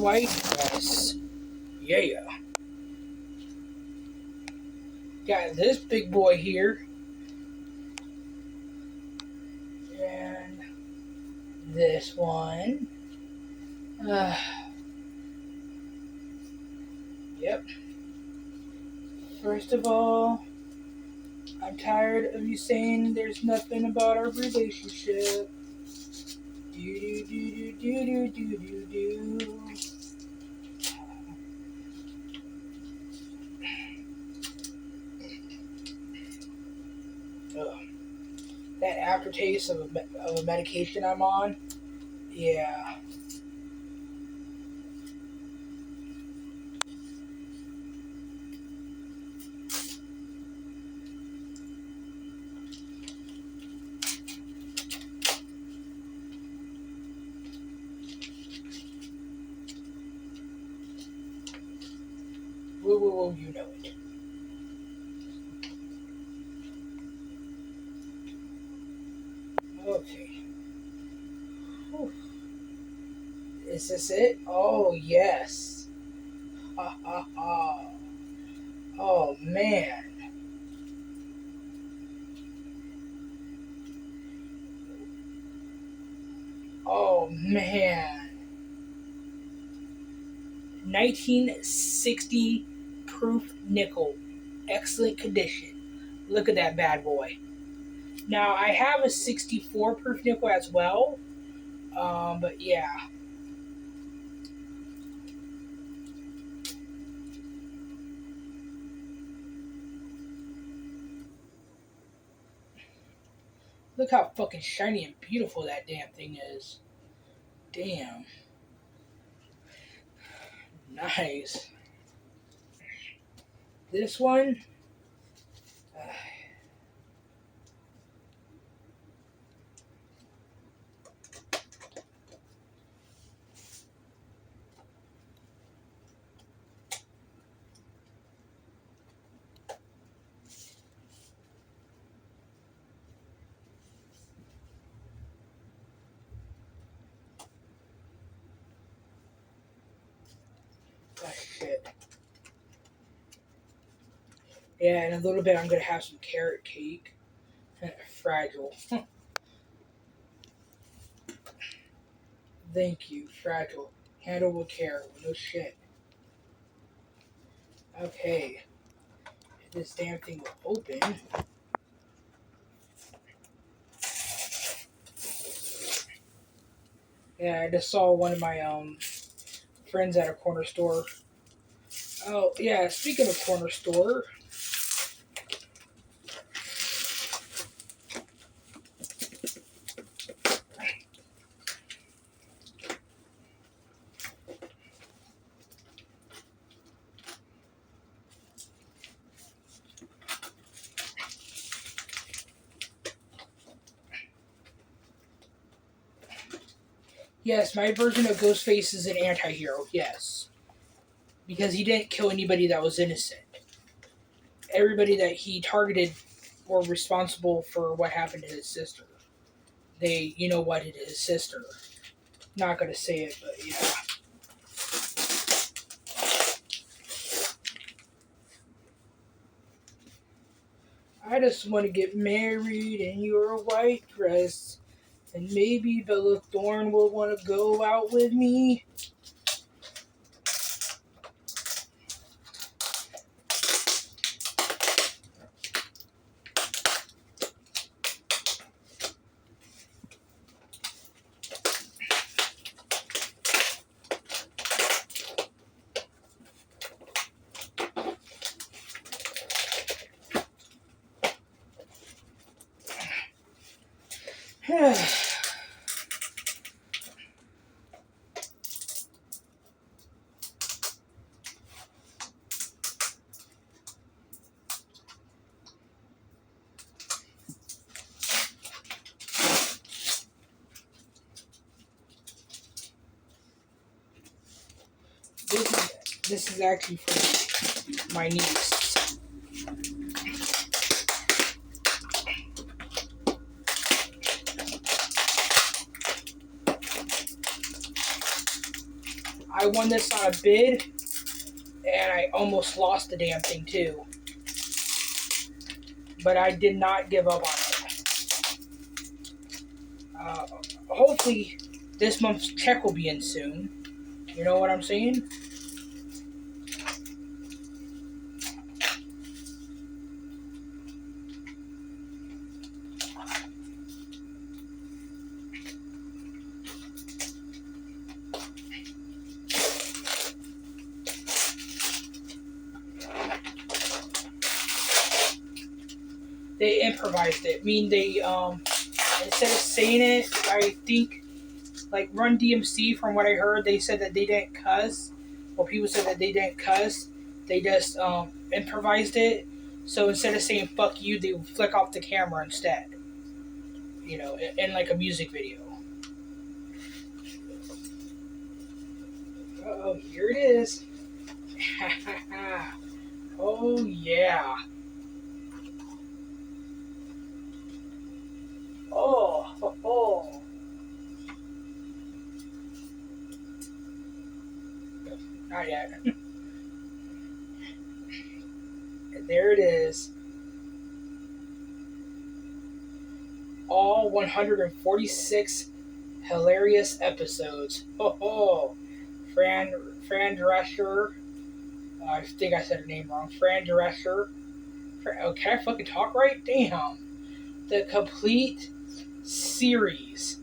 white dress. Yeah. Got this big boy here. And this one. Yep. First of all, I'm tired of you saying there's nothing about our relationship. Do do do do do do do do. Ugh. That aftertaste of a medication I'm on. Yeah. Whoa, you know it. Okay. Whew. Is this it? Oh, yes. Ha ha ha. Oh, man. Oh, man. 1960 proof nickel. Excellent condition. Look at that bad boy. Now, I have a 64 proof nickel as well. But yeah. Look how fucking shiny and beautiful that damn thing is. Damn. Nice. This one. Oh, shit. Yeah, in a little bit I'm gonna have some carrot cake. Fragile. Thank you, fragile. Handle with care. No shit. Okay. If this damn thing will open. Yeah, I just saw one of my friends at a corner store. Oh yeah, speaking of corner store. Yes, my version of Ghostface is an anti-hero, yes. Because he didn't kill anybody that was innocent. Everybody that he targeted were responsible for what happened to his sister. They, you know what, it is his sister. Not gonna say it, but yeah. I just want to get married in your white dress. And maybe Bella Thorne will want to go out with me. This is actually for my niece. I won this on a bid, and I almost lost the damn thing too. But I did not give up on it. Hopefully, this month's check will be in soon. You know what I'm saying? They improvised it. I mean, they instead of saying it, I think like Run DMC. From what I heard, they said that they didn't cuss. Well, people said that they didn't cuss. They just improvised it. So instead of saying "fuck you," they would flick off the camera instead. You know, in like a music video. Oh, here it is. Oh yeah. Oh. Not yet. There it is. All 146 hilarious episodes. Fran Drescher. I think I said her name wrong. Fran Drescher. Oh, can I fucking talk right? Damn. The complete series.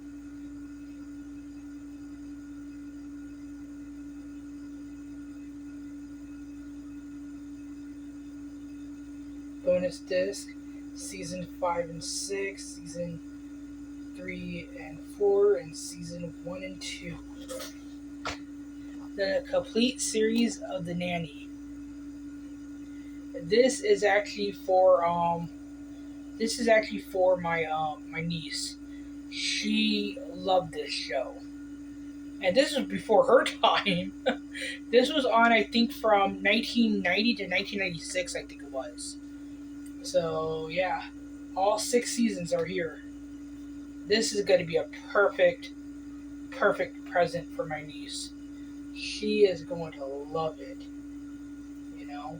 Bonus disc. Season 5 and 6. Season 3 and 4. And Season 1 and 2. The complete series of the Nanny. This is actually for my niece. She loved this show. And this was before her time. This was on, I think, from 1990 to 1996, I think it was. So, yeah. All 6 seasons are here. This is going to be a perfect present for my niece. She is going to love it. You know?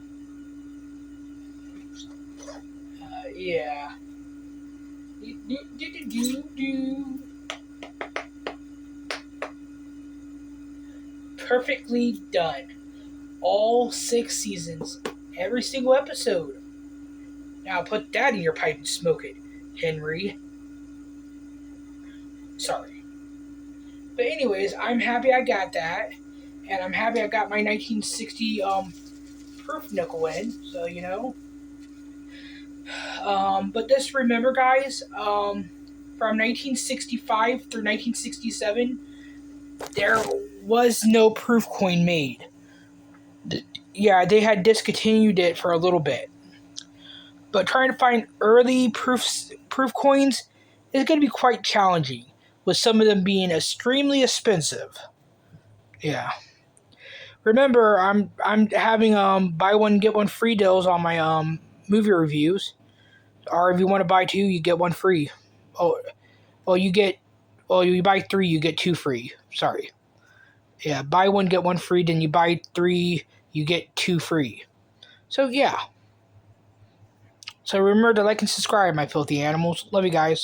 Yeah. Perfectly done. All 6 seasons. Every single episode. Now put that in your pipe and smoke it, Henry. Sorry. But anyways, I'm happy I got that. And I'm happy I got my 1960 proof nickel in. So, you know. But just remember, guys, from 1965 through 1967, there was no proof coin made. Yeah, they had discontinued it for a little bit. But trying to find early proof coins is going to be quite challenging, with some of them being extremely expensive. Yeah. Remember, I'm having buy one get one free deals on my movie reviews. Or if you want to buy 2, you get 1 free. You buy 3, you get 2 free. Sorry. Yeah, buy 1 get 1 free. Then you buy 3, you get 2 free. So yeah. So remember to like and subscribe, my filthy animals. Love you guys.